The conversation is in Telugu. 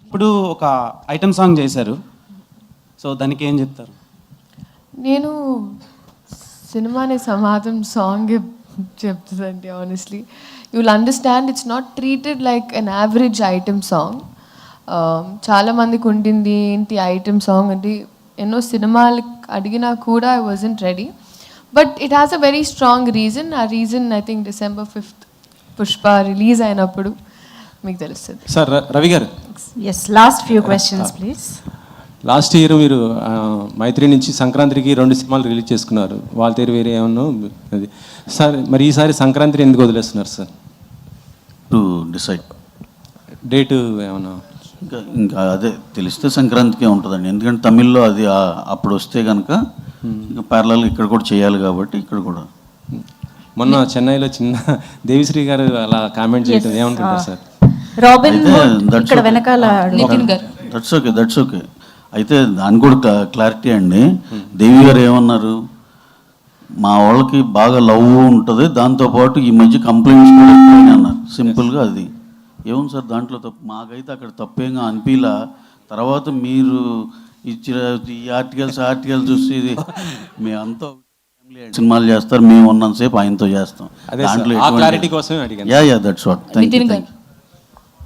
ఇప్పుడు ఒక ఐటమ్ సాంగ్ చేశారు, సో దానికి ఏం చెప్తారు? నేను సినిమాని సమాజం సాంగ్ చెప్తుందండి. Honestly you will understand it's not treated like an average item song. చాలామందికి ఉండింది ఏంటి ఐటమ్ సాంగ్ అంటే, ఎన్నో సినిమాలు అడిగినా కూడా I wasn't ready. But it has a very strong reason. ఆ reason I think December 5th Pushpa release అయినప్పుడు మీకు తెలుస్తుంది. సార్ రవి గారు, yes, last few questions please. Last year మీరు మైత్రి నుంచి సంక్రాంతికి 2 సినిమాలు రిలీజ్ చేసుకున్నారు, వాళ్ళ తీరు వేరే ఏమన్నా అది. సార్ మరి ఈసారి సంక్రాంతిని ఎందుకు వదిలేస్తున్నారు సార్? టు డిసైడ్ డేటు ఏమన్నా? ఇంకా అదే తెలిస్తే సంక్రాంతికే ఉంటుందండి, ఎందుకంటే తమిళ్లో అది అప్పుడు వస్తే కనుక ఇంకా ప్యారలల్ ఇక్కడ కూడా చేయాలి కాబట్టి ఇక్కడ కూడా. మొన్న చెన్నైలో చిన్న దేవిశ్రీ గారు అలా కామెంట్ చేయడం ఏమనుకుంటారు సార్? రాబిన్ ఇక్కడ వెనకాల దట్స్ ఓకే. అయితే దాని కూడా క్లారిటీ అండి. దేవి గారు ఏమన్నారు, మా వాళ్ళకి బాగా లవ్ ఉంటుంది, దాంతోపాటు ఈ మధ్య కంప్లైంట్స్ కూడా ఎక్కువైనా అన్నారు. సింపుల్గా అది ఏముంది సార్ దాంట్లో తప్పు? మాకైతే అక్కడ తప్పేగా అనిపిలా. తర్వాత మీరు ఇచ్చిన ఈ ఆర్టికల్స్ చూసి ఇది మేమంతా సినిమాలు చేస్తారు, మేము ఉన్నంతసేపు ఆయనతో చేస్తాం. దాంట్లో క్లారిటీ కోసమే అడిగాను. That's what. Thank you.